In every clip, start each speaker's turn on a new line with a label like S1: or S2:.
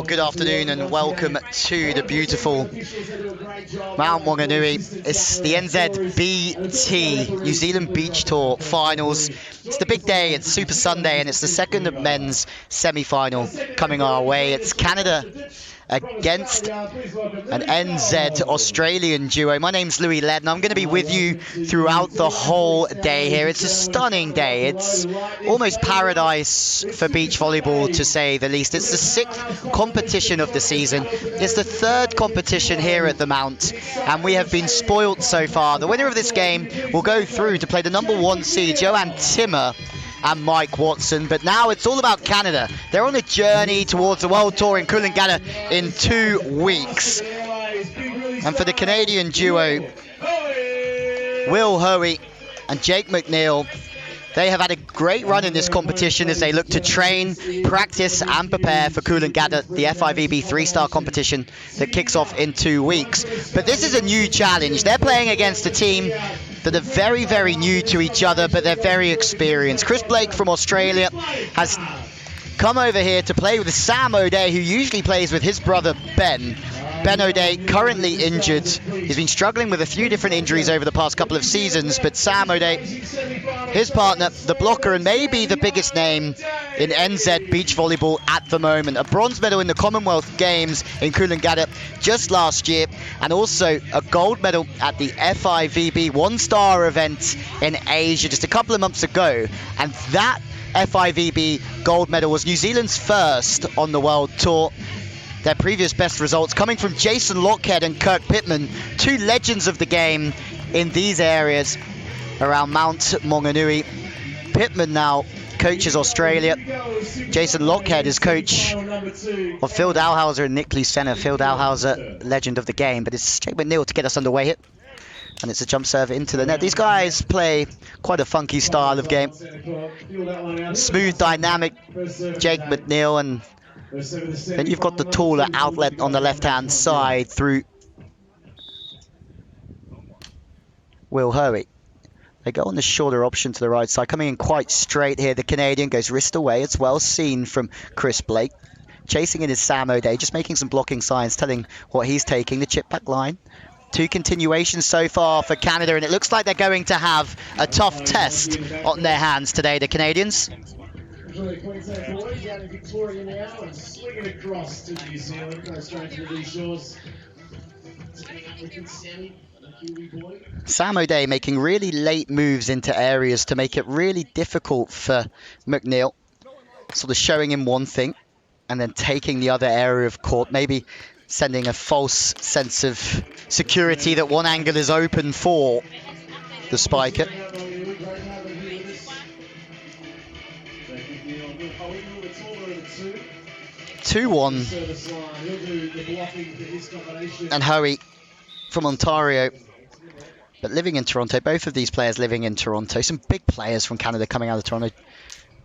S1: Well, good afternoon and welcome to the beautiful Mount Maunganui. It's the NZBT New Zealand Beach Tour Finals. It's the big day, it's Super Sunday, and it's the second men's semi-final coming our way. It's Canada against an NZ Australian duo. My name's Louis Led, and I'm going to be with you throughout the whole day here. It's a stunning day. It's almost paradise for beach volleyball, to say the least. It's the 6th competition of the season. It's the 3rd competition here at the Mount, and we have been spoilt so far. The winner of this game will go through to play the #1 seed, Joanne Timmer and Mike Watson. But now it's all about Canada. They're on a journey towards the World Tour in Coolangatta in 2 weeks. And for the Canadian duo, Will Hoey and Jake MacNeil, they have had a great run in this competition as they look to train, practice and prepare for Coolangatta, the FIVB 3-star competition that kicks off in 2 weeks. But this is a new challenge. They're playing against a team that are very, very new to each other, but they're very experienced. Chris Blake from Australia has come over here to play with Sam O'Day, who usually plays with his brother Ben. Ben O'Day, currently injured. He's been struggling with a few different injuries over the past couple of seasons, but Sam O'Day, his partner, the blocker, and maybe the biggest name in NZ beach volleyball at the moment. A bronze medal in the Commonwealth Games in Coolangatta just last year, and also a gold medal at the FIVB 1-star event in Asia just a couple of months ago. And that FIVB gold medal was New Zealand's first on the World Tour. Their previous best results coming from Jason Lockhead and Kirk Pittman, 2 legends of the game in these areas around Mount Maunganui. Pittman now coaches Australia. Jason Lockhead is coach of Phil Dalhouser and Nick Lucena. Phil Dalhouser, legend of the game. But it's Jake MacNeil to get us underway here. And it's a jump serve into the net. These guys play quite a funky style of game. Smooth, dynamic Jake MacNeil, and then you've got the taller outlet on the left-hand side through Will Hoey. They go on the shorter option to the right side, coming in quite straight here. The Canadian goes wrist away. It's well seen from Chris Blake. Chasing in is Sam O'Day, just making some blocking signs, telling what he's taking. The chip back line. 2 continuations so far for Canada, and it looks like they're going to have a tough test on their hands today, the Canadians. Sam O'Day making really late moves into areas to make it really difficult for MacNeil. Sort of showing him one thing and then taking the other area of court, maybe sending a false sense of security that one angle is open for the spiker. 2-1. And Hoey from Ontario, but living in Toronto. Both of these players living in Toronto. Some big players from Canada coming out of Toronto.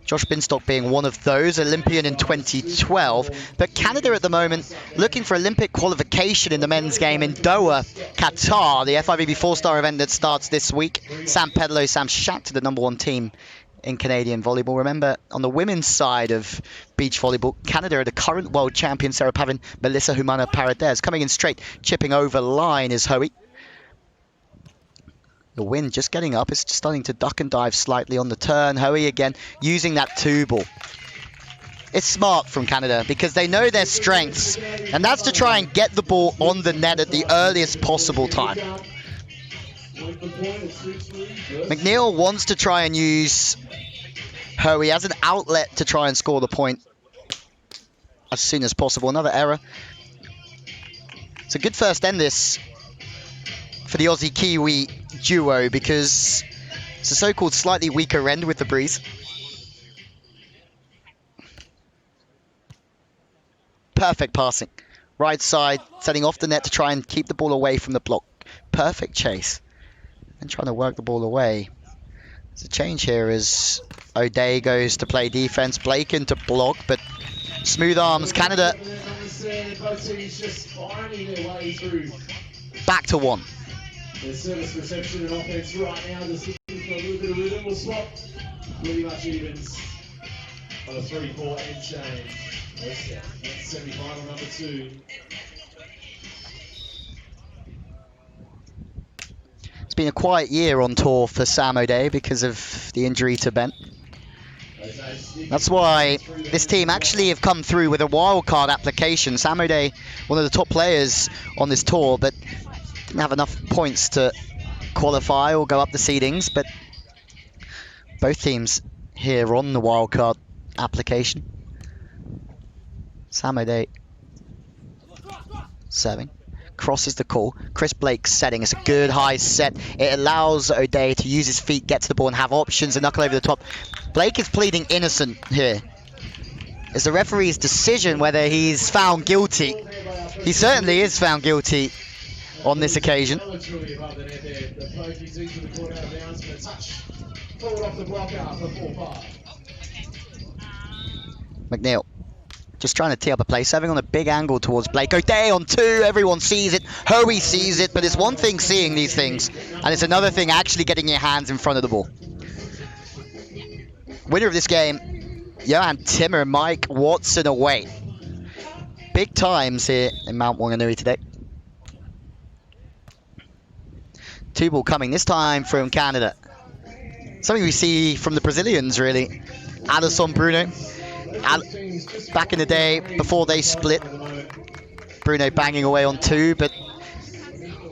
S1: Josh Binstock being one of those, Olympian in 2012. But Canada at the moment looking for Olympic qualification in the men's game in Doha, Qatar, the FIVB 4-star event that starts this week. Sam Pedalo, Sam Shack to the #1 team in Canadian volleyball. Remember, on the women's side of beach volleyball, Canada are the current world champions, Sarah Pavin, Melissa Humana Paradez. Coming in straight, chipping over line is Hoey. The wind just getting up. It's starting to duck and dive slightly on the turn. Hoey again using that 2-ball. It's smart from Canada because they know their strengths, and that's to try and get the ball on the net at the earliest possible time. MacNeil wants to try and use Hoey as an outlet to try and score the point as soon as possible. Another error. It's a good first end this for the Aussie-Kiwi duo because it's a so-called slightly weaker end with the breeze. Perfect passing. Right side, setting off the net to try and keep the ball away from the block. Perfect chase. And trying to work the ball away. There's a change here as O'Day goes to play defense. Blake into block, but smooth arms. Canada back to 1.
S2: The service reception and offense right now, just looking for a little bit of rhythm. We'll swap pretty much evens. on a 3-4 end change. That's semi-final number 2.
S1: It's been a quiet year on tour for Sam O'Day because of the injury to Ben. That's why this team actually have come through with a wildcard application. Sam O'Day, one of the top players on this tour, but didn't have enough points to qualify or go up the seedings. But both teams here on the wildcard application. Sam O'Day serving. Crosses the call. Chris Blake's setting. It's a good high set. It allows O'Day to use his feet, get to the ball, and have options and knuckle over the top. Blake is pleading innocent here. It's the referee's decision whether he's found guilty. He certainly is found guilty on this occasion. MacNeil just trying to tee up a play, serving on a big angle towards Blake. O'Day on 2, everyone sees it. Hoey sees it, but it's one thing seeing these things, and it's another thing actually getting your hands in front of the ball. Winner of this game, Johan Timmer, Mike Watson away. Big times here in Mount Wanganui today. 2 ball coming, this time from Canada. Something we see from the Brazilians, really. Alisson Bruno. Back in the day, before they split, Bruno banging away on 2, but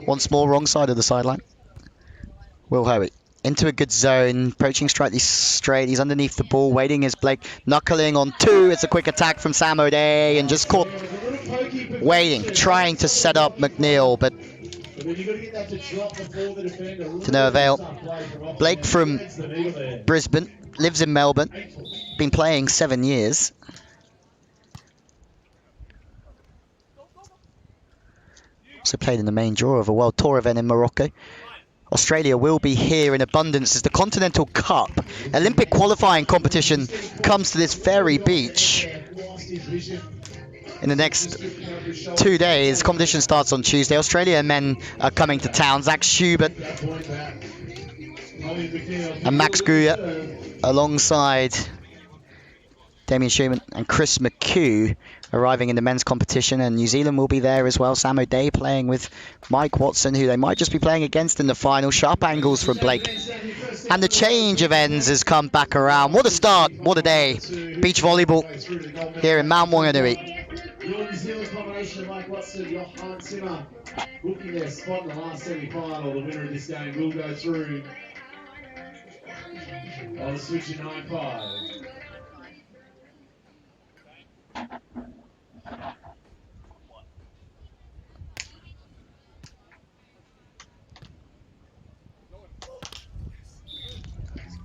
S1: once more wrong side of the sideline. Will Hoey into a good zone, approaching slightly straight. He's underneath the ball, waiting as Blake knuckling on 2. It's a quick attack from Sam O'Day and just caught waiting, trying to set up MacNeil, but to no avail. Blake from Brisbane, lives in Melbourne, been playing 7 years. Also played in the main draw of a World Tour event in Morocco. Australia will be here in abundance as the Continental Cup, Olympic qualifying competition, comes to this very beach. In the next 2 days, competition starts on Tuesday. Australia men are coming to town. Zach Schubert and Max Guya alongside Damien Schumann and Chris McHugh arriving in the men's competition, and New Zealand will be there as well. Sam O'Day playing with Mike Watson, who they might just be playing against in the final. Sharp angles from Blake. And the change of ends has come back around. What a start, what a day. Beach volleyball here in Mount Wanganui.
S2: New Zealand combination, Mike Watson, Johan Timmer, booking their spot in the last semi-final. The winner of this game will go through on the switch in 9-5.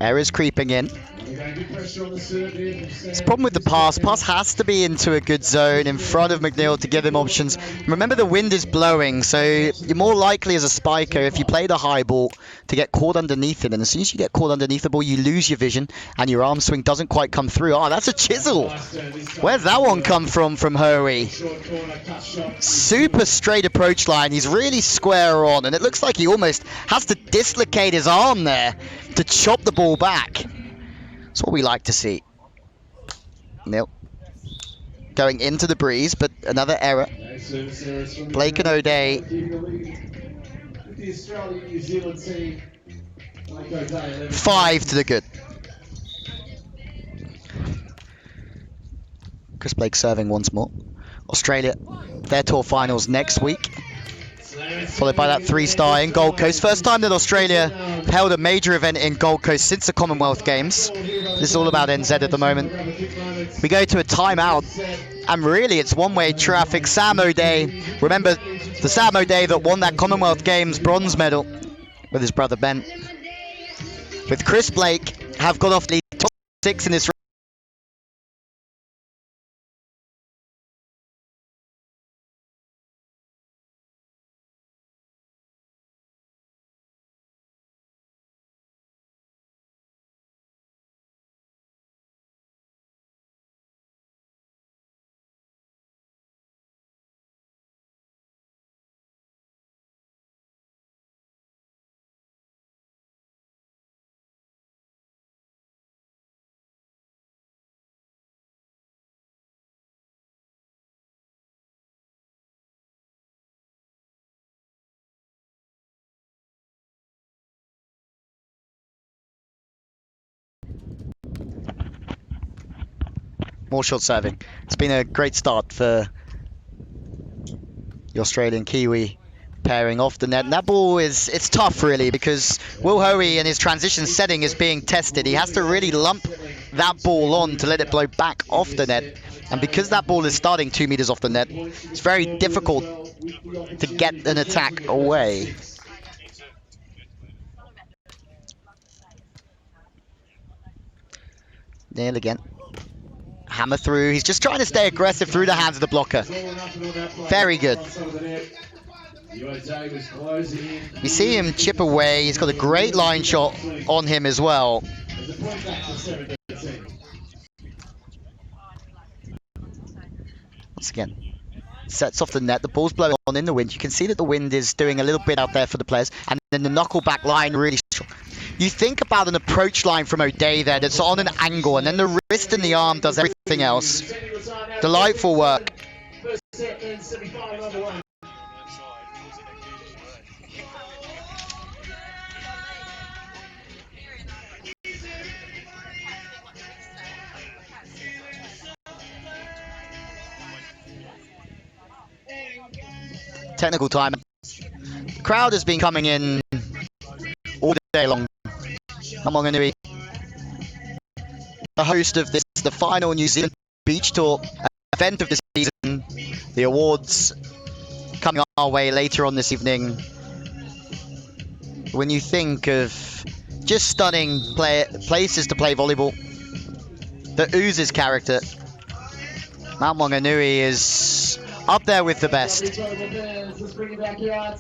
S1: Errors creeping in. It's a problem with the pass. Pass has to be into a good zone in front of MacNeil to give him options. Remember, the wind is blowing, so you're more likely as a spiker, if you play the high ball, to get caught underneath it. And as soon as you get caught underneath the ball, you lose your vision and your arm swing doesn't quite come through. Oh, that's a chisel. Where's that one come from Hoey? Super straight approach line. He's really square on, and it looks like he almost has to dislocate his arm there to chop the ball back. That's what we like to see. Nil. Going into the breeze, but another error. Blake and O'Day. 5 to the good. Chris Blake serving once more. Australia, their tour finals next week, followed by that 3-star in Gold Coast. First time that Australia held a major event in Gold Coast since the Commonwealth Games. This is all about NZ at the moment. We go to a timeout, and really it's one-way traffic. Sam O'Day, remember the Sam O'Day that won that Commonwealth Games bronze medal with his brother Ben, with Chris Blake, have got off the top 6 in this race. more short serving. It's been a great start for the Australian Kiwi pairing off the net. And that ball it's tough really, because Will Hoey in his transition setting is being tested. He has to really lump that ball on to let it blow back off the net. And because that ball is starting 2 meters off the net, it's very difficult to get an attack away. Neil again. Hammer through. He's just trying to stay aggressive through the hands of the blocker. Very good. You see him chip away. He's got a great line shot on him as well. Once again, sets off the net. The ball's blowing on in the wind. You can see that the wind is doing a little bit out there for the players. And then the knuckle back line really strong. You think about an approach line from O'Day there that's on an angle, and then the wrist and the arm does everything else. Delightful work. Technical time. The crowd has been coming in all day long. Maunganui, the host of this, the final New Zealand Beach Tour event of the season. The awards coming our way later on this evening. When you think of just stunning places to play volleyball, the Oozes character, Mount Maunganui is up there with the best.
S2: Let's bring it back here.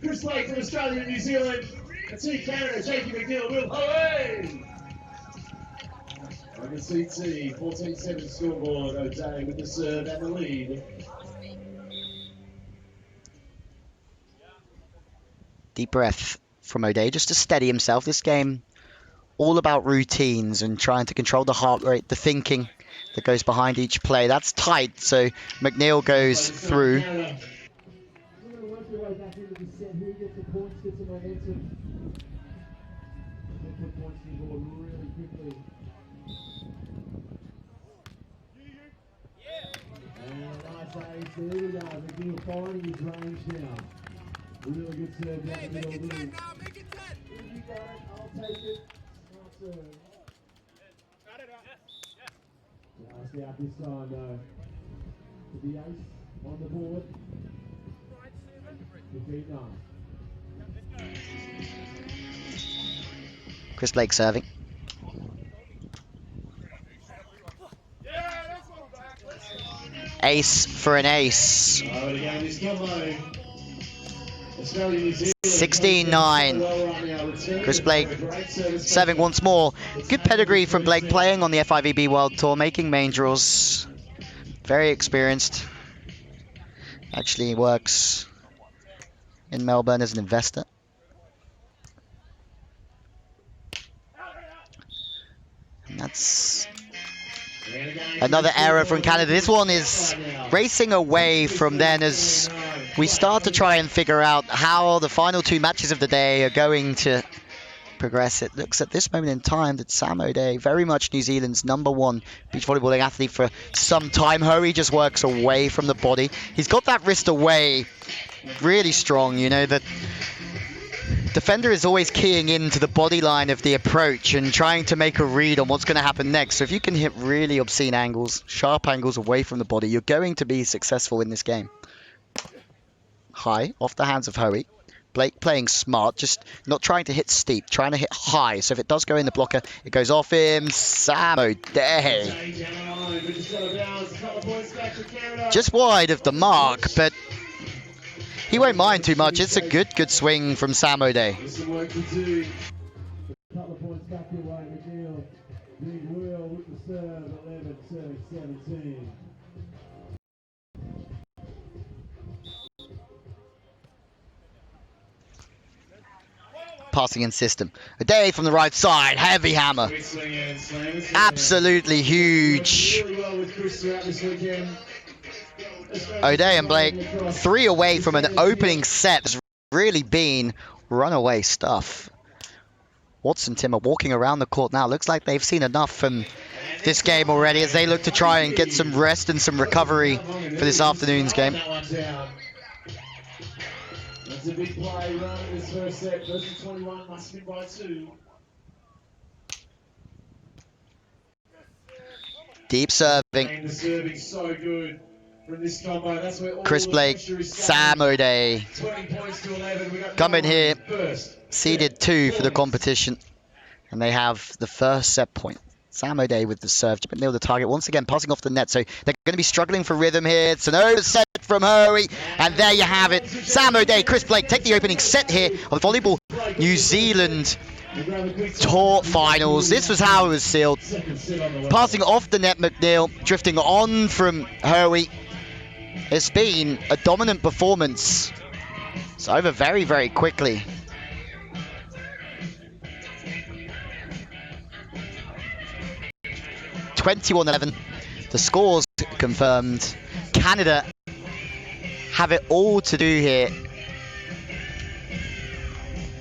S2: Chris Blake from Australia and New Zealand. And Team Canada, Jakey MacNeil, Will Hoey. On the CT, 14-7 scoreboard. O'Day with the serve and the lead.
S1: Deep breath from O'Day just to steady himself. This game all about routines and trying to control the heart rate, the thinking that goes behind each play. That's tight, so MacNeil goes through.
S2: Really good serve down the middle. Make it 10 now, make it 10. You got it, I'll take it. Last out this time though. To the ace on the board. 15-9.
S1: Chris Blake serving. Ace for an ace. 16-9. Chris Blake serving once more. Good pedigree from Blake, playing on the FIVB World Tour, making main draws. Very experienced. Actually works in Melbourne as an investor. And that's another error from Canada. This one is racing away from then as we start to try and figure out how the final two matches of the day are going to progress. It looks at this moment in time that Sam O'Day, very much New Zealand's #1 beach volleyballing athlete for some time. Hoey just works away from the body. He's got that wrist away really strong. You know, that defender is always keying into the body line of the approach and trying to make a read on what's going to happen next. So if you can hit really obscene angles, sharp angles away from the body, you're going to be successful in this game. High, off the hands of Hoey. Blake playing smart, just not trying to hit steep, trying to hit high. So if it does go in the blocker, it goes off him. Sam O'Day. Just wide of the mark, but he won't mind too much. It's a good swing from Sam O'Day. Passing in system. O'Day from the right side, heavy hammer. Absolutely huge. O'Day and Blake 3 away from an opening set. Has really been runaway stuff. Watson Timmer walking around the court now. Looks like they've seen enough from this game already as they look to try and get some rest and some recovery for this afternoon's game.
S2: That's a big play run in this first set. First and 21 must win by 2.
S1: Deep serving.
S2: And the serving so good from this combo. That's where all
S1: Chris
S2: the
S1: Blake,
S2: pressure is
S1: Sam
S2: coming.
S1: O'Day
S2: 20 points to 11. We got
S1: come in here,
S2: first.
S1: seeded 2 for the competition, and they have the first set point. Sam O'Day with the serve. MacNeil the target once again, passing off the net, so they're going to be struggling for rhythm here. It's an overset from Hoey, and there you have it. Sam O'Day, Chris Blake take the opening set here of the Volleyball New Zealand Tour Finals. This was how it was sealed. Passing off the net, MacNeil, drifting on from Hoey. It's been a dominant performance. It's over very, very quickly. (21-11). The scores confirmed. Canada have it all to do here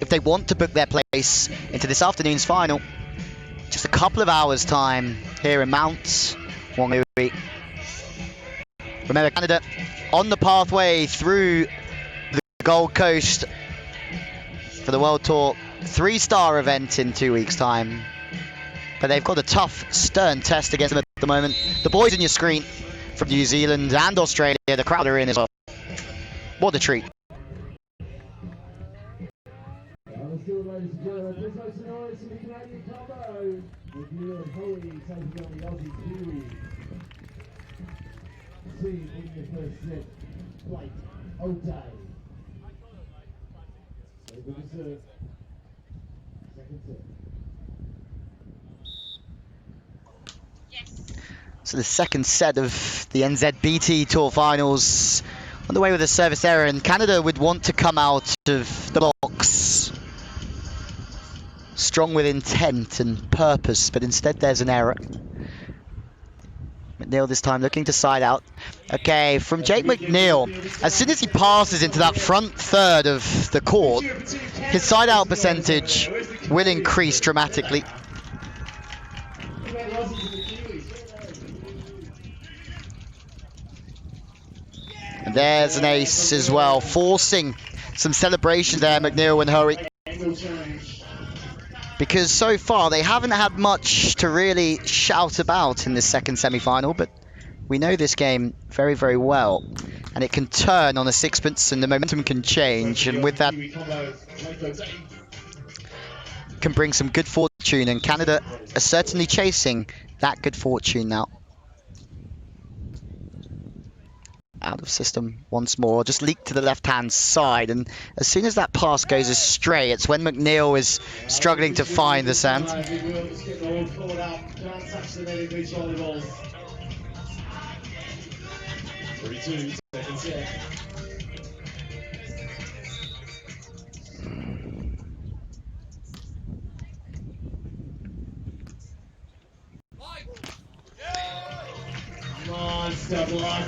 S1: if they want to book their place into this afternoon's final. Just a couple of hours time here in Mount Wanganui. Remember, Canada on the pathway through the Gold Coast for the World Tour 3-star event in 2 weeks' time. But they've got a tough, stern test against them at the moment. The boys on your screen from New Zealand and Australia, the crowd are in as well. What a treat.
S2: Let's do it, ladies and gentlemen. Please make some noise for the Canadian combo. MacNeil and Hoey taking on the Aussie Kiwi. See in the first set. Blake, O'Day. So good to serve. Second set.
S1: So the second set of the NZBT Tour Finals on the way with a service error, and Canada would want to come out of the blocks strong with intent and purpose, but instead there's an error. MacNeil this time looking to side out. Okay, from Jake MacNeil, as soon as he passes into that front third of the court, his side out percentage will increase dramatically. And there's an ace as well, forcing some celebration there, MacNeil and Hoey. Because so far they haven't had much to really shout about in this second semi-final, but we know this game very, very well. And it can turn on a sixpence and the momentum can change, and with that can bring some good fortune, and Canada are certainly chasing that good fortune now. Out of system once more, just leaked to the left-hand side, and as soon as that pass goes astray, it's when MacNeil is struggling to find the sand.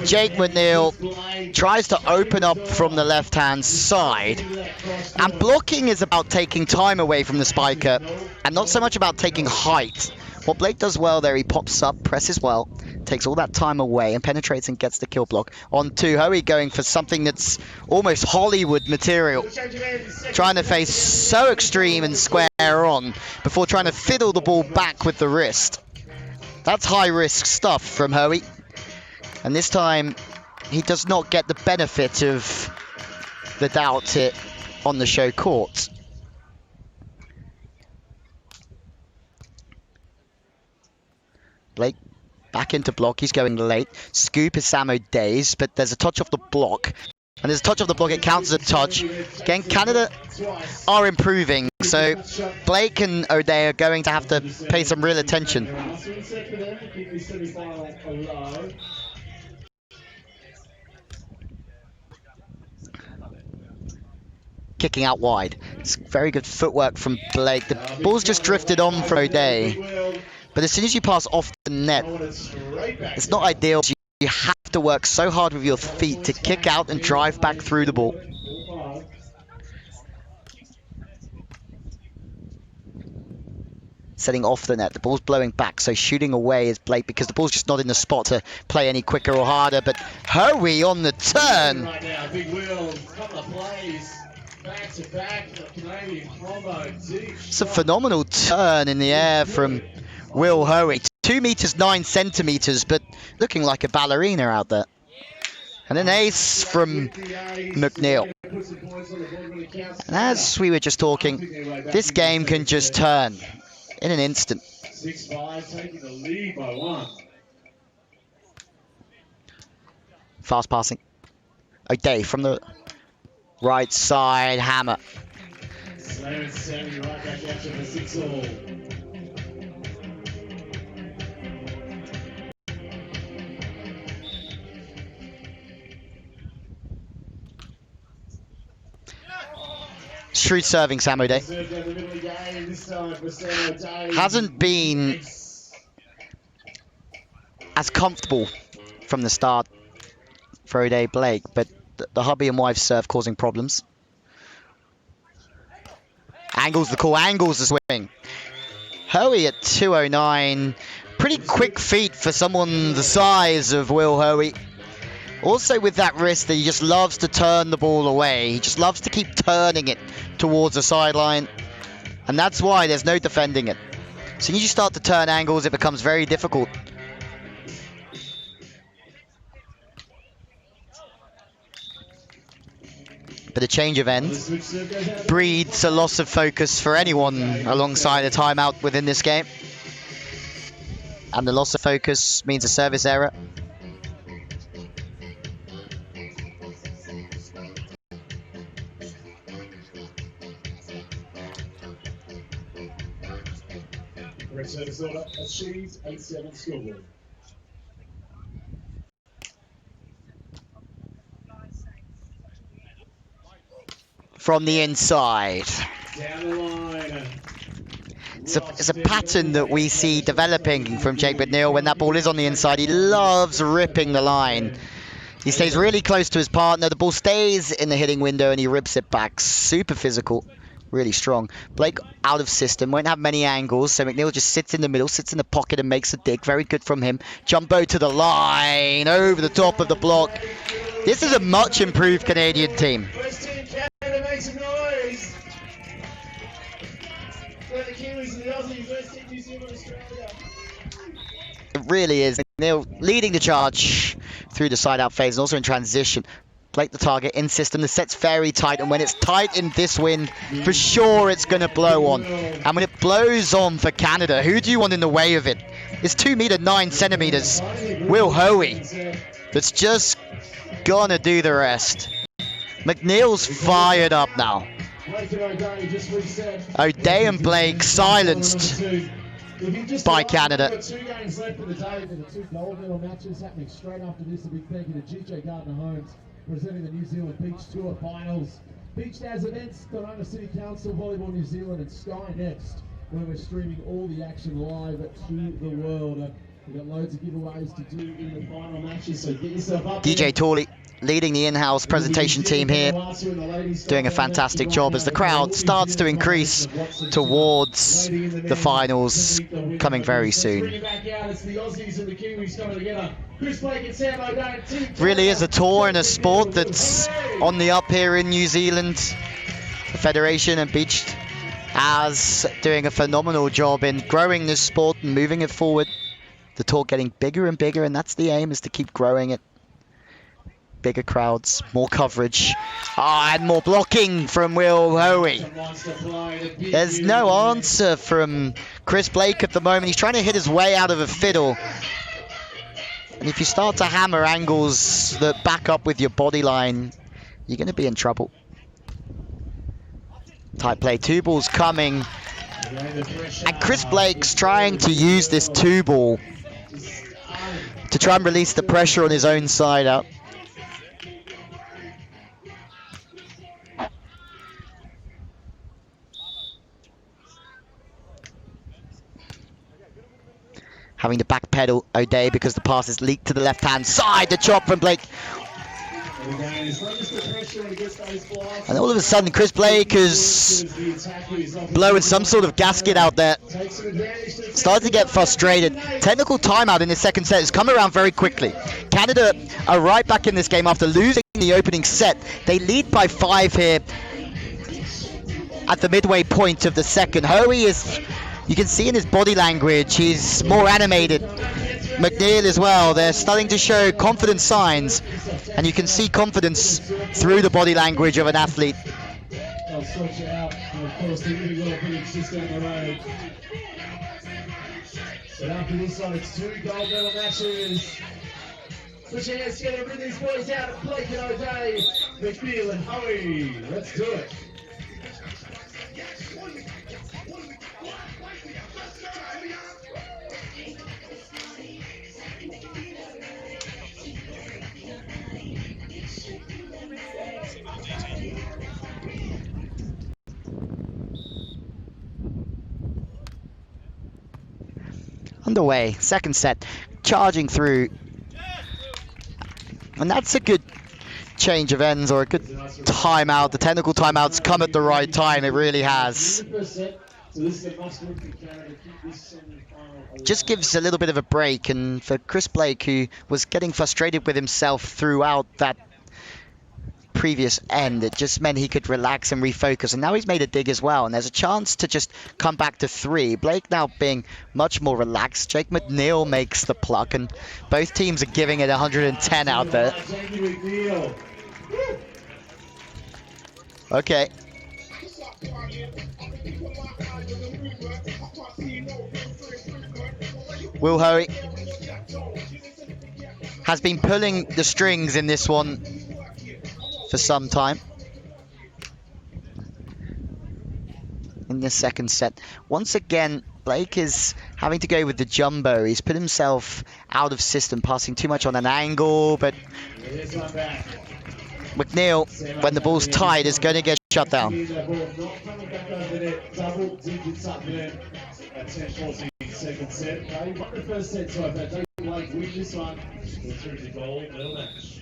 S1: Jake MacNeil tries to open up from the left-hand side, and blocking is about taking time away from the spiker and not so much about taking height. What Blake does well there, he pops up, presses well, takes all that time away and penetrates and gets the kill block. On to Hoey, going for something that's almost Hollywood material, trying to face so extreme and square on before trying to fiddle the ball back with the wrist. That's high-risk stuff from Hoey. And this time, he does not get the benefit of the doubt hit on the show court. Blake back into block. He's going late. Scoop is Sam O'Day's, but there's a touch off the block. And there's a touch off the block. It counts as a touch. Again, Canada are improving. So Blake and O'Day are going to have to pay some real attention. Kicking out wide. It's very good footwork from Blake. The ball's just drifted on from O'Day. But as soon as you pass off the net, it's not ideal. You have to work so hard with your feet to kick out and drive back through the ball. setting off the net. The ball's blowing back, so shooting away is Blake because the ball's just not in the spot to play any quicker or harder. But Hoey on the turn.
S2: Right now, big wheel, couple of plays, back to back, Canadian combo, deep.
S1: It's a phenomenal turn in the air from Will Hoey. 2 meters 9 centimeters, but looking like a ballerina out there. And an ace from MacNeil. And as we were just talking, this game can just turn in an instant.
S2: 6-5, taking the lead by 1.
S1: Fast passing. O'Day from the right side, hammer.
S2: 7-70, right back after the 6-all.
S1: Shrewd serving, Sam O'Day. Hasn't been as comfortable from the start for O'Day Blake, but the hubby and wife serve causing problems. Angles the call, angles the swing. Hoey at 209. Pretty quick feet for someone the size of Will Hoey. Also with that wrist that he just loves to turn the ball away. He just loves to keep turning it towards the sideline. And that's why there's no defending it. So when you start to turn angles, it becomes very difficult. But a change of end breeds a loss of focus for anyone alongside a timeout within this game. And the loss of focus means a service error.
S2: Red service order achieves 8-7 scoreboard.
S1: From the inside.
S2: Down the line.
S1: It's a pattern that we see developing from Jake MacNeil. When that ball is on the inside, he loves ripping the line. He stays really close to his partner. The ball stays in the hitting window and he rips it back. Super physical. Really strong. Blake out of system, won't have many angles, so MacNeil just sits in the middle, sits in the pocket and makes a dig. Very good from him. Jumbo to the line, over the top of the block. This is a much improved Canadian team.
S2: West Team Canada makes some noise. For the Kiwis and the Aussies, West Team New Zealand, Australia.
S1: It really is. MacNeil leading the charge through the side out phase and also in transition. Blake the target in system. The set's very tight, and when it's tight in this wind, for sure it's going to blow on. And when it blows on for Canada, who do you want in the way of it? It's 2 meters 9 centimeters. Will Hoey. That's just going to do the rest. MacNeil's fired up now. O'Day and Blake silenced by Canada.
S2: 2 games left for the day for the 2 gold medal matches happening straight after this. A big thank you to GJ Gardner-Holmes, presenting the New Zealand Beach Tour Finals. Beach Daz events, Donona City Council, Volleyball New Zealand and Sky Next, where we're streaming all the action live to the world. We've got loads of giveaways to do in the final matches, so get yourself up
S1: DJ Torley leading the in-house presentation team here, doing a fantastic job as the crowd starts to increase towards the finals coming very soon. Really is a tour and a sport that's on the up here in New Zealand. The Federation and Beach as doing a phenomenal job in growing this sport and moving it forward. The tour getting bigger and bigger, and that's the aim, is to keep growing it. Bigger crowds, more coverage, and more blocking from Will Hoey. There's no answer from Chris Blake at the moment. He's trying to hit his way out of a fiddle. And if you start to hammer angles that back up with your body line, you're going to be in trouble. Tight play, 2 balls coming. And Chris Blake's trying to use this 2 ball to try and release the pressure on his own side out. Having to backpedal O'Day because the pass is leaked to the left-hand side. The chop from Blake. And all of a sudden, Chris Blake is blowing some sort of gasket out there. Starting to get frustrated. Technical timeout in the second set has come around very quickly. Canada are right back in this game after losing the opening set. They lead by 5 here at the midway point of the second. Hoey is, you can see in his body language, he's more animated. MacNeil as well, they're starting to show confident signs, and you can see confidence through the body language of an athlete.
S2: They'll sort you out, and of course the really will put it just down the road. So after this one, it's 2 gold medal matches. Put your hands together, bring these boys out, Blake and O'Day, MacNeil and Hoey. Let's do it.
S1: Underway, second set, charging through, and that's a good change of ends, or a good timeout. The technical timeout's come at the right time, it really has. Just gives a little bit of a break, and for Chris Blake, who was getting frustrated with himself throughout that previous end, it just meant he could relax and refocus, and now he's made a dig as well, and there's a chance to just come back to 3. Blake now being much more relaxed. Jake MacNeil makes the pluck, and both teams are giving it 110 out there. Okay. Will Hoey has been pulling the strings in this one for some time. In the second set, once again, Blake is having to go with the jumbo. He's put himself out of system, passing too much on an angle, but MacNeil, when the ball's tied, is going to get shut down.
S2: Second set. They won the first set, so if they take Blake win this one, they're through the gold medal match.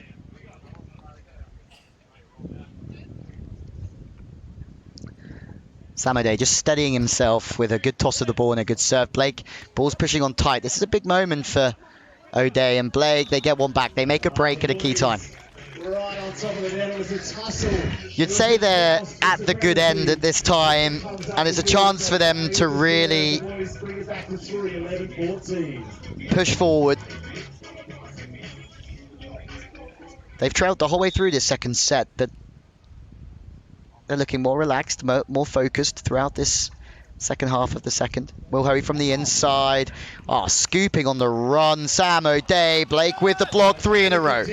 S1: Sam O'Day just steadying himself with a good toss of the ball and a good serve. Blake, ball's pushing on tight. This is a big moment for O'Day and Blake. They get one back. They make a break at a key time.
S2: Right on top of the net, it was a tussle.
S1: You'd say they're at the good end at this time, and it's a chance for them to really push forward. They've trailed the whole way through this second set, but they're looking more relaxed, more focused throughout this second half of the second. Will Hoey from the inside. Oh, scooping on the run. Sam O'Day. Blake with the block. 3 in a row.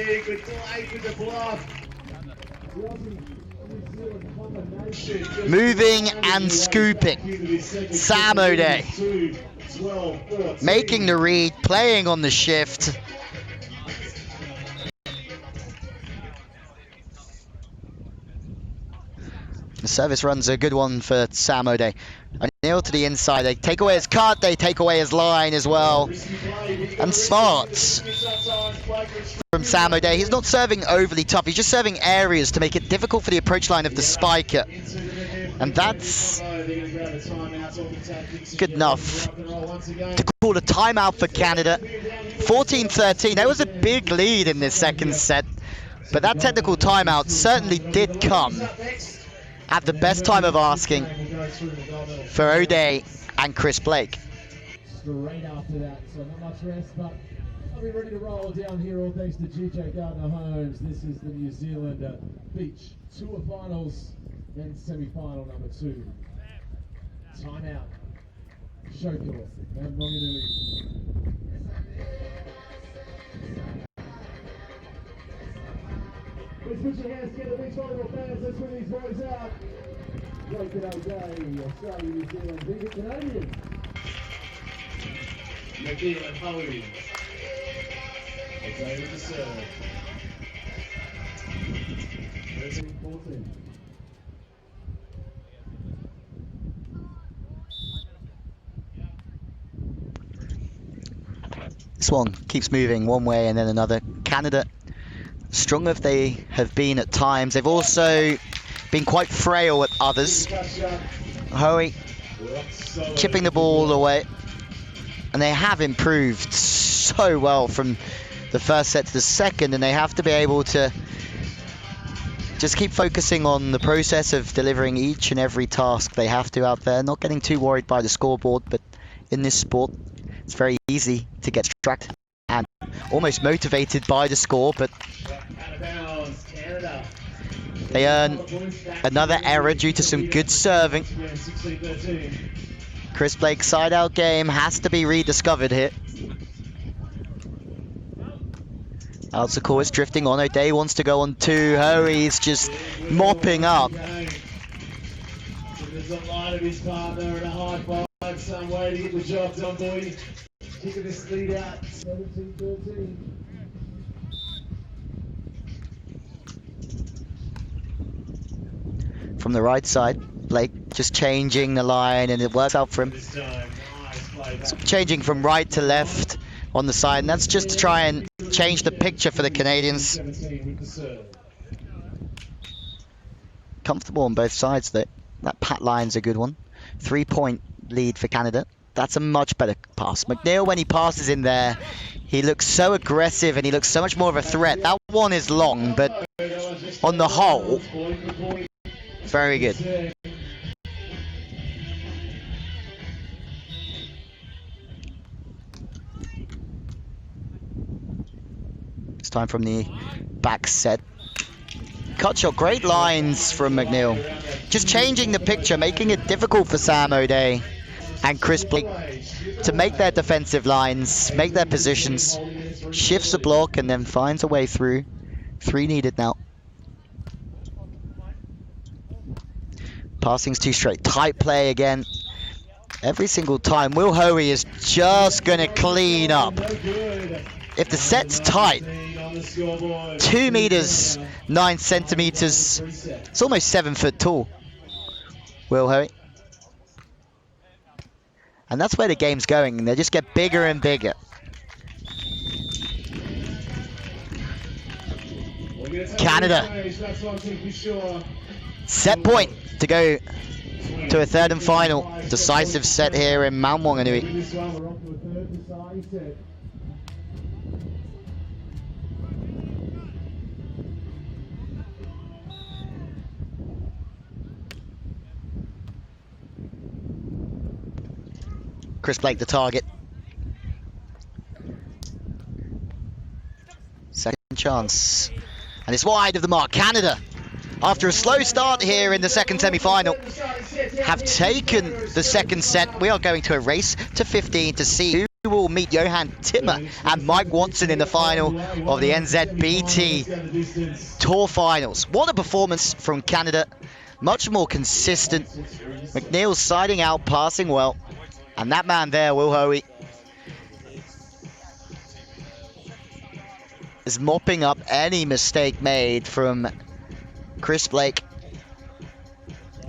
S1: Moving and scooping. Sam O'Day. Making the read. Playing on the shift. The service run's a good one for Sam O'Day. O'Neil to the inside. They take away his cut. They take away his line as well. And smart from Sam O'Day. He's not serving overly tough. He's just serving areas to make it difficult for the approach line of the spiker. And that's good enough to call a timeout for Canada. 14-13. That was a big lead in this second set. But that technical timeout certainly did come at the best time of asking for O'Day and Chris Blake.
S2: Straight after that, so not much rest, but I'll be ready to roll down here, all thanks to GJ Gardner-Holmes. This is the New Zealand Beach Tour Finals, men's semi-final number 2. Timeout. Show killer. And Wanganui. Let's put your hands together, beach volleyball fans. Let's bring these boys out. Blake and O'Day, Australia, New Zealand, beat it Canadians. MacNeil and Hoey. O'Day with the serve. 13-14.
S1: This one keeps moving one way and then another. Canada strong as they have been at times, they've also been quite frail at others. Hoey chipping the ball away, and they have improved so well from the first set to the second, and they have to be able to just keep focusing on the process of delivering each and every task they have to out there, not getting too worried by the scoreboard. But in this sport, it's very easy to get distracted and almost motivated by the score, but they earn another error due to some good serving. Chris Blake's side-out game has to be rediscovered here. Altsakor is drifting on. O'Day wants to go on two. Hoey's just mopping up.
S2: There's a line of his partner and a high five some way to get the job done, boy. Kicking this lead out, 17-13.
S1: From the right side, Blake just changing the line, and it works out for him. So changing from right to left on the side, and that's just to try and change the picture for the Canadians. Comfortable on both sides though. That pat line's a good one. 3-point lead for Canada. That's a much better pass. MacNeil, when he passes in there, he looks so aggressive and he looks so much more of a threat. That one is long, but on the whole, very good. It's time from the back set. Cut shot, great lines from MacNeil. Just changing the picture, making it difficult for Sam O'Day and Chris Blake to make their defensive lines, make their positions, shifts the block and then finds a way through. 3 needed now. Passing's too straight. Tight play again. Every single time. Will Hoey is just going to clean up. If the set's tight, 2 meters, 9 centimeters. It's almost 7 foot tall. Will Hoey. And that's where the game's going. They just get bigger and bigger. Canada. Set point to go to a third and final decisive set here in Mount Wanganui. Chris Blake the target. Second chance. And it's wide of the mark. Canada, after a slow start here in the second semi-final, have taken the second set. We are going to a race to 15 to see who will meet Johan Timmer and Mike Watson in the final of the NZBT Tour Finals. What a performance from Canada. Much more consistent. MacNeil siding out, passing well. And that man there, Will Hoey, is mopping up any mistake made from Chris Blake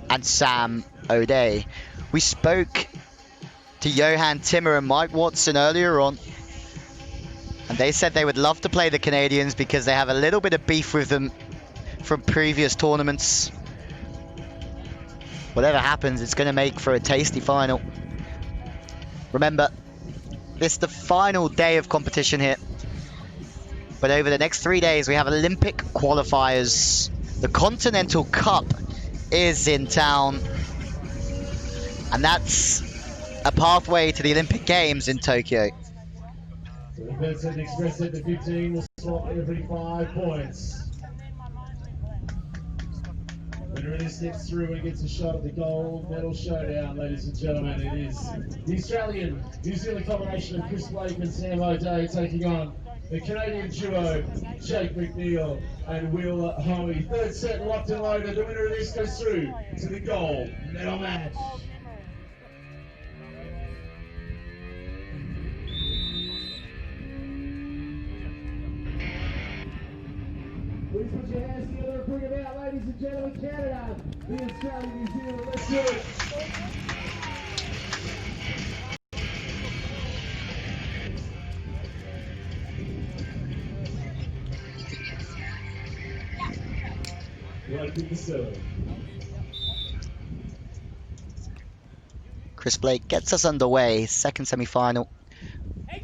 S1: and Sam O'Day. We spoke to Johan Timmer and Mike Watson earlier on, and they said they would love to play the Canadians because they have a little bit of beef with them from previous tournaments. Whatever happens, it's going to make for a tasty final. Remember, this is the final day of competition here. But over the next 3 days, we have Olympic qualifiers. The Continental Cup is in town. And that's a pathway to the Olympic Games in Tokyo.
S2: So the bet set express set to 15 will swap every 5 points. Winner of this steps through and gets a shot at the gold medal showdown, ladies and gentlemen. It is the Australian New Zealand combination of Chris Blake and Sam O'Day taking on the Canadian duo, Jake MacNeil and Will Hoey. Third set locked and loaded. The winner of this goes through to the gold medal match. Please put your hands together and bring it out, ladies and gentlemen. Canada, the Australian New Zealand. Let's do it.
S1: Chris Blake gets us underway. Second semi-final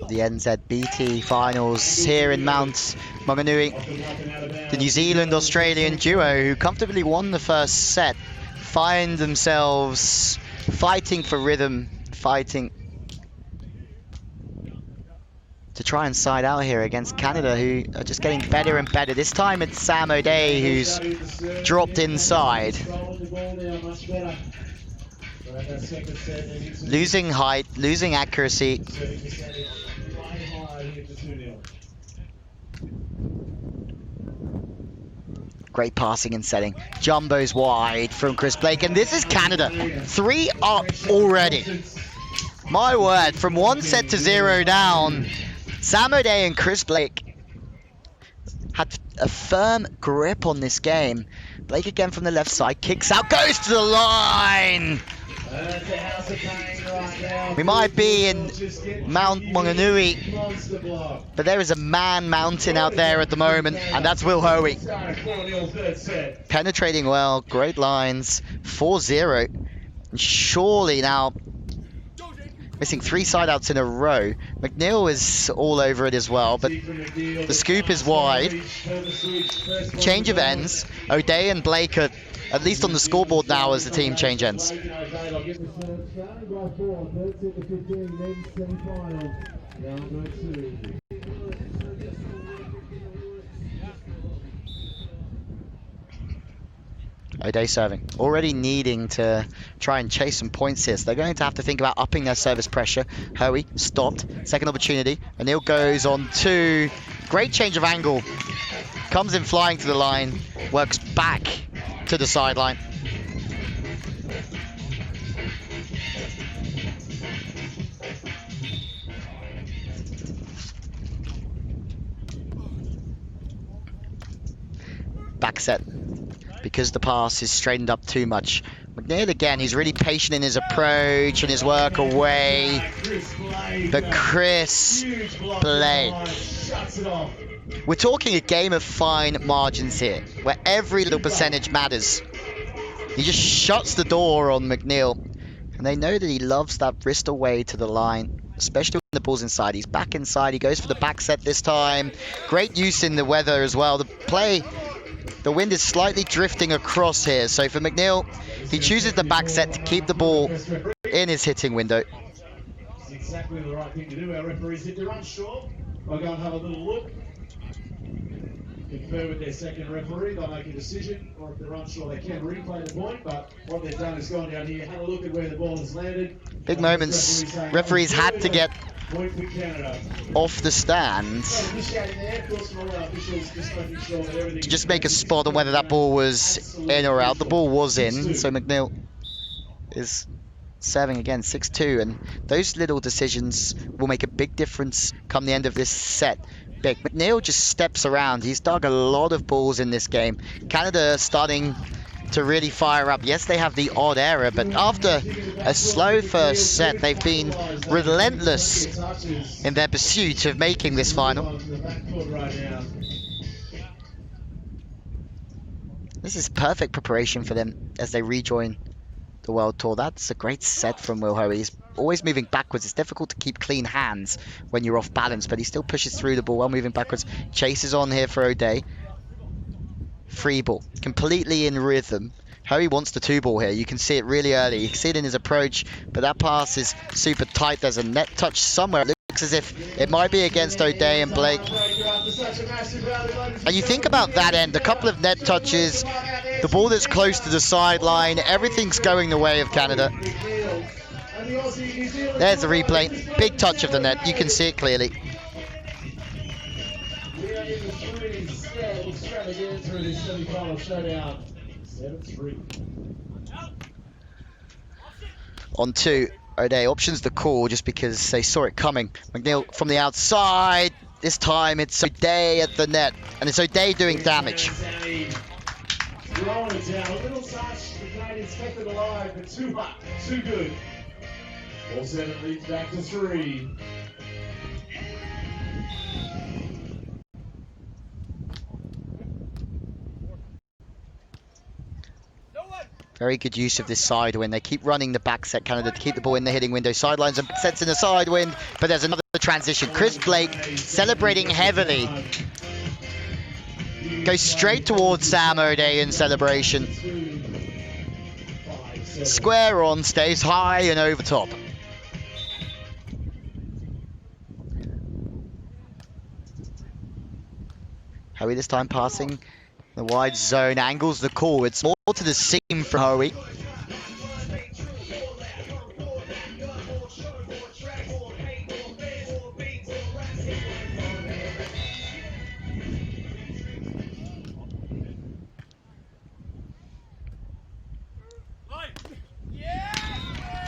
S1: of the NZBT finals here in Mount Maunganui. The New Zealand-Australian duo who comfortably won the first set find themselves fighting for rhythm, fighting to try and side out here against Canada, who are just getting better and better. This time it's Sam O'Day who's dropped inside. Losing height, losing accuracy. Great passing and setting. Jumbo's wide from Chris Blake, and this is Canada. 3 up already. My word, from 1 set to 0 down, Sam O'Day and Chris Blake had a firm grip on this game. Blake again from the left side, kicks out, goes to the line! We might be in Mount Maunganui, but there is a man mountain out there at the moment, and that's Will Hoey. Penetrating well, great lines, 4-0. And surely now, missing 3 side-outs in a row. MacNeil is all over it as well, but the scoop is wide. Change of ends. O'Day and Blake are at least on the scoreboard now as the team change ends. O'Day serving. Already needing to try and chase some points here. So they're going to have to think about upping their service pressure. Hoey stopped. Second opportunity. O'Neill goes on 2. Great change of angle. Comes in flying to the line. Works back to the sideline. Back set. Because the pass is straightened up too much. MacNeil again, he's really patient in his approach and his work away. But Chris Blake. We're talking a game of fine margins here, where every little percentage matters. He just shuts the door on MacNeil. And they know that he loves that wrist away to the line, especially when the ball's inside. He's back inside, he goes for the back set this time. Great use in the weather as well. The wind is slightly drifting across here, so for MacNeil, he chooses the back set to keep the ball in his hitting window.
S2: It's exactly the right thing to do. Our referees, if they're unsure, they'll go and have a little look. Confer with their second referee, they'll make a decision, or if they're unsure, they can replay the point, but what they've done is gone down here, had a look at where the ball has landed.
S1: Big moments. Referees had to get off the stand to just make a spot on whether that ball was in or out. The ball was in, so MacNeil is serving again 6-2, and those little decisions will make a big difference come the end of this set. Big MacNeil just steps around. He's dug a lot of balls in this game. Canada starting to really fire up. Yes, they have the odd error, but after a slow first set, they've been relentless in their pursuit of making this final. This is perfect preparation for them as they rejoin the World Tour. That's a great set from Will Hoey. He's always moving backwards. It's difficult to keep clean hands when you're off balance, but he still pushes through the ball while moving backwards. Chases on here for O'Day. Free ball, completely in rhythm. Hoey wants the 2-ball here. You can see it really early. You can see it in his approach, but that pass is super tight. There's a net touch somewhere. It looks as if it might be against O'Day and Blake. And you think about that end, a couple of net touches, the ball that's close to the sideline, everything's going the way of Canada. There's the replay. Big touch of the net. You can see it clearly. On 2, O'Day options the call just because they saw it coming. MacNeil from the outside. This time it's O'Day at the net, and it's O'Day doing damage.
S2: Throwing it down, a little touch. The Canadians kept it alive, but too hot, too good. Ball 7 leads back to 3.
S1: Very good use of this side wind. They keep running the back set, Canada, to keep the ball in the hitting window. Sidelines and sets in the side wind, but there's another transition. Chris Blake celebrating heavily. Goes straight towards Sam O'Day in celebration. Square on, stays high and over top. Hoey this time passing the wide zone, angles the call. It's more to the seam from Hoey.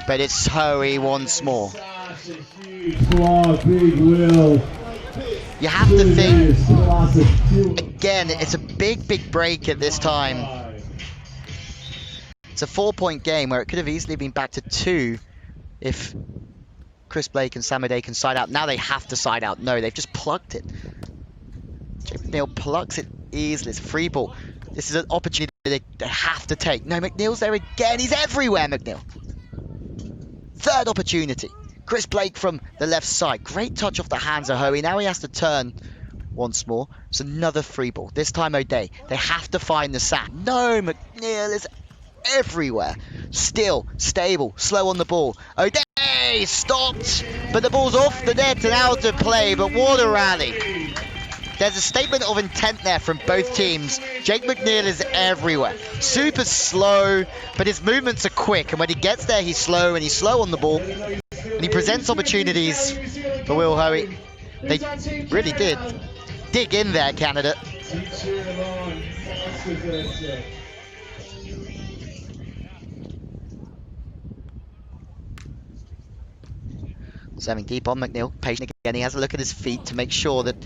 S1: But it's Hoey once more. You have to think, again, it's a big break at this time. It's a 4-point game where it could have easily been back to 2 if Chris Blake and Sam O'Day can side out. Now they have to side out. No, they've just plucked it. MacNeil plucks it easily. It's a free ball. This is an opportunity they have to take. No, MacNeil's there again. He's everywhere, MacNeil. Third opportunity. Chris Blake from the left side. Great touch off the hands of Hoey. Now he has to turn once more. It's another free ball. This time O'Day. They have to find the sand. No, MacNeil is everywhere. Still stable, slow on the ball. O'Day stopped, but the ball's off the net and out of play. But what a rally. There's a statement of intent there from both teams. Jake MacNeil is everywhere. Super slow, but his movements are quick. And when he gets there, he's slow, and he's slow on the ball. And he presents opportunities for Will Hoey. They really did dig in there, Canada. Serving deep on MacNeil. Patient again. He has a look at his feet to make sure that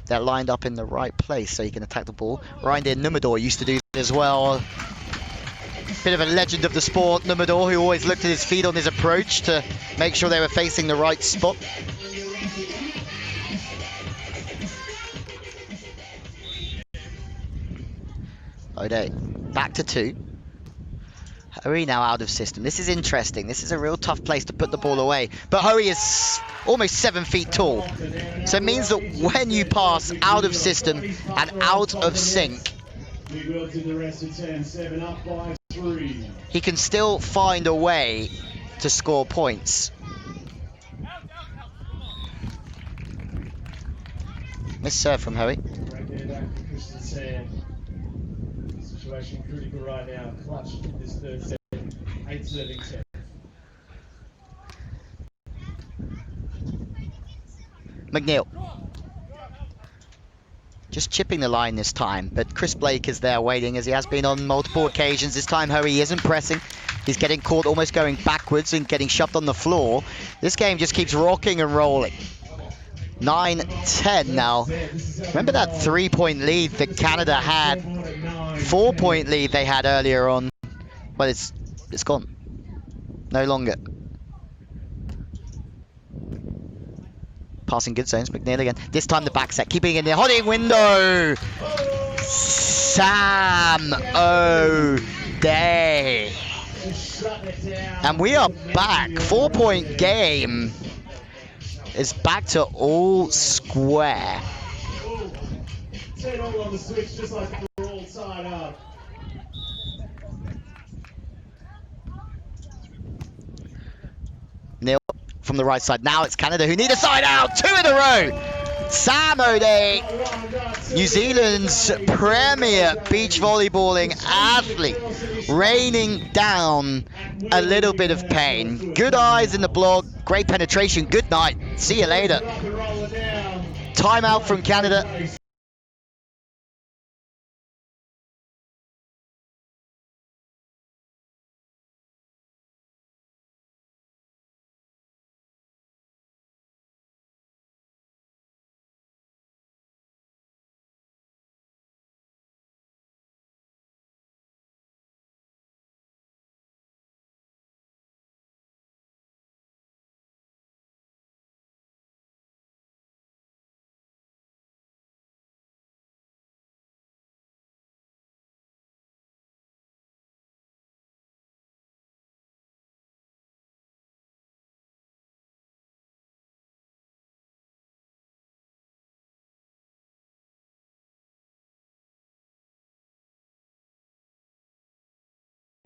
S1: they're lined up in the right place so he can attack the ball. Ryan Numador used to do that as well. Bit of a legend of the sport, Numador, who always looked at his feet on his approach to make sure they were facing the right spot. O'Day, back to 2. Hoey now out of system. This is interesting. This is a real tough place to put the ball away. But Hoey is almost 7 feet tall. So it means that when you pass out of system and out of sync, he can still find a way to score points. Missed serve from Hoey. Situation critical right now. Clutch in this third set. 8 serving set. MacNeil. Just chipping the line this time, but Chris Blake is there waiting as he has been on multiple occasions. This time Hoey isn't pressing. He's getting caught almost going backwards and getting shoved on the floor. This game just keeps rocking and rolling. 9-10 now. Remember that 3-point lead that Canada had? 4-point lead they had earlier on. Well, it's gone. No longer. Passing good zones, MacNeil again. This time the back set, keeping it in the hitting window. Sam O'Day. And we are back. 4-point game is back to all square. Neil from the right side. Now it's Canada who need a side out. 2 in a row. Sam O'Day, New Zealand's premier beach volleyballing athlete, raining down a little bit of pain. Good eyes in the block. Great penetration. Good night. See you later. Timeout from Canada.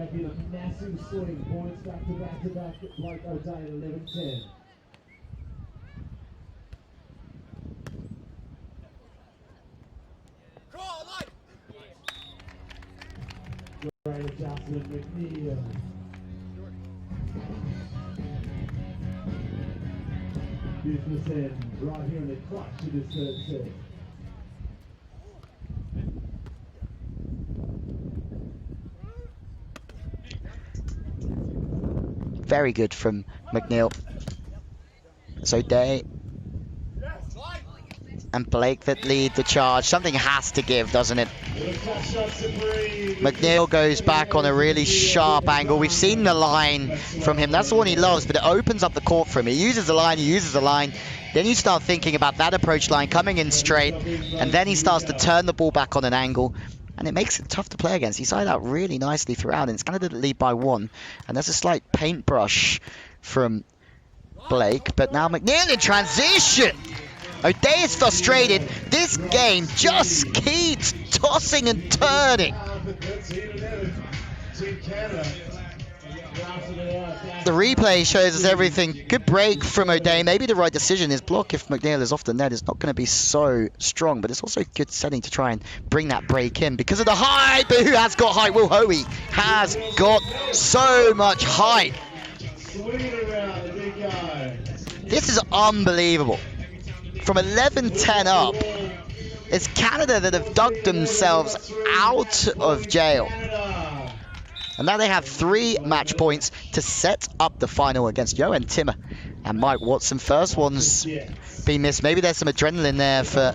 S2: Making a massive swing. Points back to back to back. Blake O'Day at 11-10. Great adjustment, MacNeil. Business end right here in the clutch of this third set.
S1: Very good from MacNeil. So Day and Blake that lead the charge. Something has to give, doesn't it? MacNeil goes back on a really sharp angle. We've seen the line from him. That's the one he loves, but it opens up the court for him. He uses the line, he uses the line. Then you start thinking about that approach line coming in straight, and then he starts to turn the ball back on an angle, and it makes it tough to play against. He started out really nicely throughout, and it's Canada that lead by 1, and there's a slight paintbrush from Blake, but now MacNeil in transition. O'Day is frustrated. This game just keeps tossing and turning. The replay shows us everything. Good break from O'Day. Maybe the right decision. His block, if MacNeil is off the net, is not going to be so strong, but it's also a good setting to try and bring that break in because of the height. But who has got height? Will Hoey has got so much height. This is unbelievable. From 11-10 up, it's Canada that have dug themselves out of jail. And now they have 3 match points to set up the final against Johan Timmer and Mike Watson. First one's been missed. Maybe there's some adrenaline there for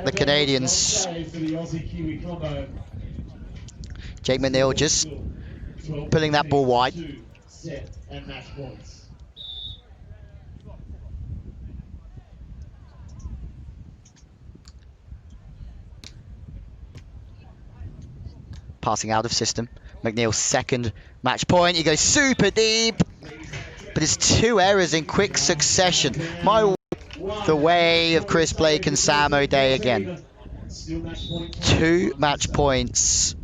S1: the Canadians. Jake MacNeil just pulling that ball wide. Passing out of system. MacNeil's second match point. He goes super deep. But it's 2 errors in quick succession. The way of Chris Blake and Sam O'Day again. 2 match points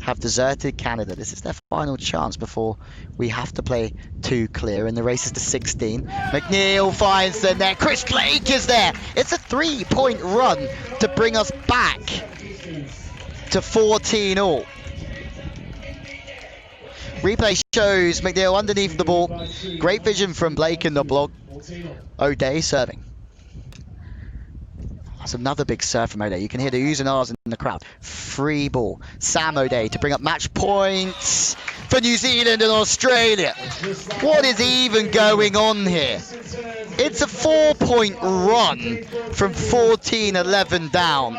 S1: have deserted Canada. This is their final chance before we have to play 2 clear. And the race is to 16. MacNeil finds the net. Chris Blake is there. It's a 3-point run to bring us back to 14 all. Replay shows MacNeil underneath the ball. Great vision from Blake in the block. O'Day serving. That's another big serve from O'Day. You can hear the oohs and ahs in the crowd. Free ball. Sam O'Day to bring up match points for New Zealand and Australia. What is even going on here? It's a 4-point run from 14-11 down.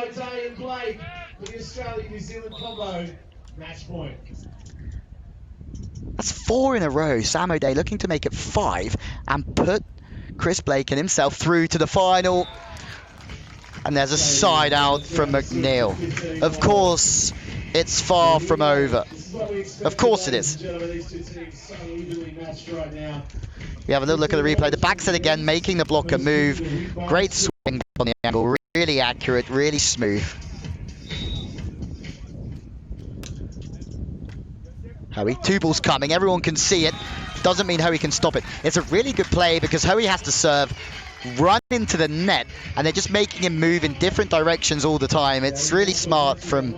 S1: That's 4 in a row. Sam O'Day looking to make it 5 and put Chris Blake and himself through to the final. And there's a side out from MacNeil. Of course, it's far from over. Of course it is. We have a little look at the replay. The backset again, making the blocker move. Great swing on the angle. Really accurate, really smooth. Hoey, 2 balls coming, everyone can see it. Doesn't mean Hoey can stop it. It's a really good play because Hoey has to serve, run into the net, and they're just making him move in different directions all the time. It's really smart from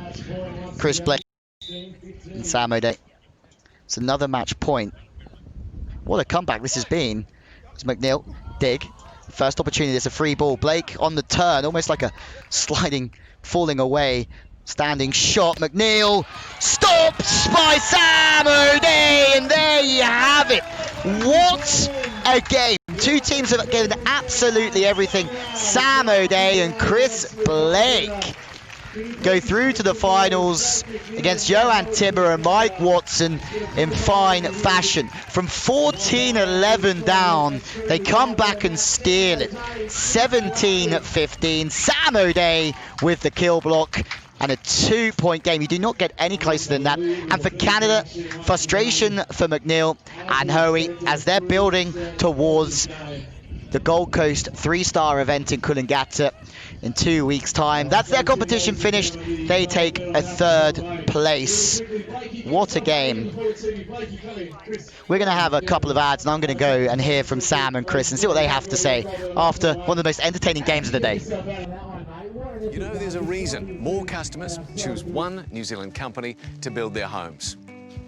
S1: Chris Blake and Sam O'Day. It's another match point. What a comeback this has been. It's MacNeil, dig. First opportunity, it's a free ball. Blake on the turn, almost like a sliding, falling away. Standing shot, MacNeil stops by Sam O'Day, and there you have it. What a game. 2 teams have given absolutely everything. Sam O'Day and Chris Blake go through to the finals against Johan Timmer and Mike Watson in fine fashion. From 14-11 down, they come back and steal it. 17-15. Sam O'Day with the kill block. And a 2-point game. You do not get any closer than that. And for Canada, frustration for MacNeil and Hoey as they're building towards the Gold Coast 3-star event in Coolangatta in 2 weeks' time. That's their competition finished. They take a 3rd place. What a game. We're going to have a couple of ads, and I'm going to go and hear from Sam and Chris and see what they have to say after one of the most entertaining games of the day.
S3: You know, there's a reason more customers choose one New Zealand company to build their homes.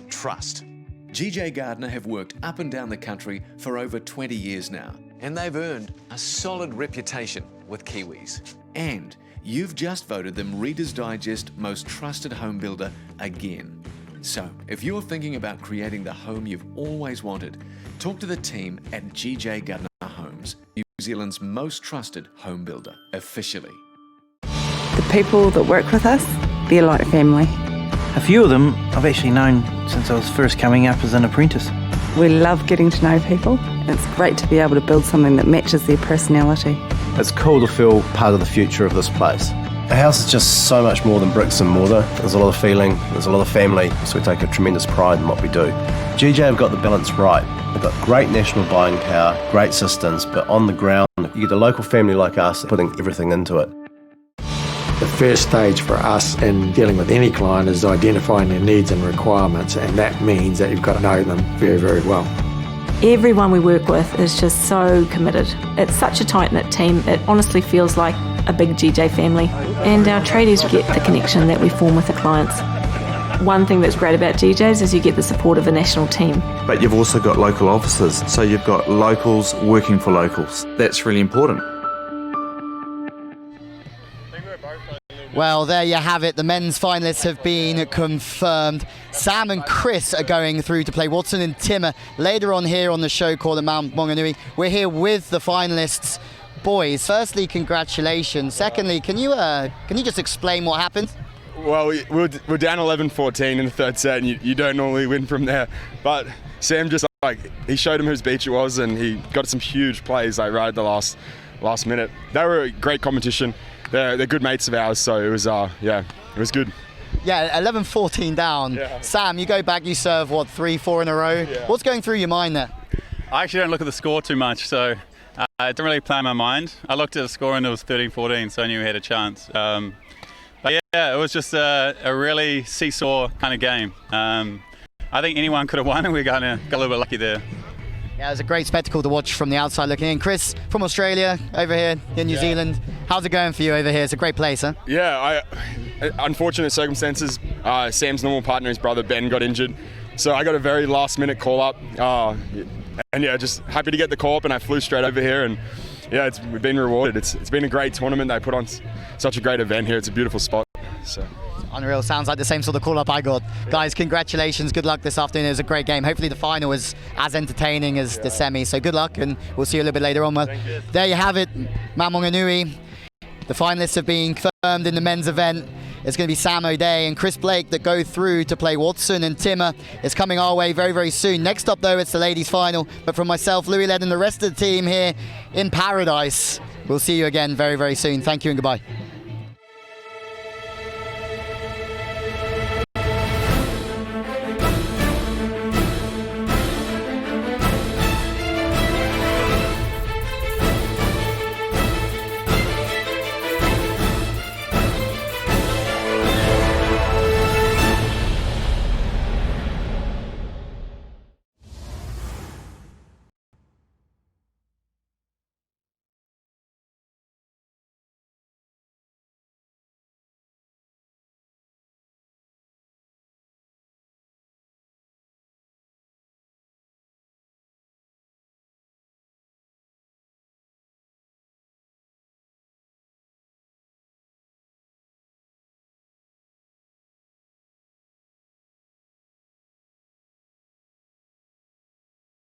S3: Trust. GJ Gardner have worked up and down the country for over 20 years now, and they've earned a solid reputation with Kiwis. And you've just voted them Reader's Digest Most Trusted Home Builder again. So, if you're thinking about creating the home you've always wanted, talk to the team at GJ Gardner Homes, New Zealand's most trusted home builder, officially.
S4: The people that work with us, they're like family.
S5: A few of them I've actually known since I was first coming up as an apprentice.
S4: We love getting to know people. It's great to be able to build something that matches their personality.
S6: It's cool to feel part of the future of this place. The house is just so much more than bricks and mortar. There's a lot of feeling, there's a lot of family, so we take a tremendous pride in what we do. GJ have got the balance right. They've got great national buying power, great systems, but on the ground, you get a local family like us putting everything into it.
S7: The first stage for us in dealing with any client is identifying their needs and requirements, and that means that you've got to know them very, very well.
S8: Everyone we work with is just so committed. It's such a tight-knit team, it honestly feels like a big GJ family. And our tradies get the connection that we form with the clients. One thing that's great about GJs is you get the support of a national team.
S9: But you've also got local offices, so you've got locals working for locals. That's really important.
S1: Well, there you have it. The men's finalists have been confirmed. Sam and Chris are going through to play Watson and Timmer later on here on the show called at Mount Maunganui. We're here with the finalists. Boys, firstly, congratulations. Secondly, can you just explain what happened?
S10: Well, we're down 11-14 in the third set, and you don't normally win from there. But Sam just, he showed him whose beach it was, and he got some huge plays, right at the last minute. They were a great competition. They're good mates of ours, so it was, it was good.
S1: Yeah, 11-14 down.
S10: Yeah.
S1: Sam, you go back, you serve, 3-4 in a row?
S10: Yeah.
S1: What's going through your mind there?
S11: I actually don't look at the score too much, so it didn't really play in my mind. I looked at the score and it was 13-14, so I knew we had a chance. But yeah, it was just a really seesaw kind of game. I think anyone could have won, and we got a little bit lucky there.
S1: Yeah, it was a great spectacle to watch from the outside looking in. Chris, from Australia, over here in New Zealand, how's it going for you over here? It's a great place, huh?
S10: Yeah, unfortunate circumstances. Sam's normal partner, his brother Ben, got injured. So I got a very last minute call up. And yeah, just happy to get the call up, and I flew straight over here, and yeah, we've been rewarded. It's been a great tournament. They put on such a great event here. It's a beautiful spot. So.
S1: Unreal. Sounds like the same sort of call-up I got. Yeah. Guys, congratulations. Good luck this afternoon. It was a great game. Hopefully the final is as entertaining as the semi. So good luck, and we'll see you a little bit later on. There you have it, Mount Maunganui. The finalists have been confirmed in the men's event. It's going to be Sam O'Day and Chris Blake that go through to play Watson and Timmer. It's coming our way very, very soon. Next up, though, it's the ladies' final. But from myself, Louis Led, and the rest of the team here in paradise, we'll see you again very, very soon. Thank you and goodbye.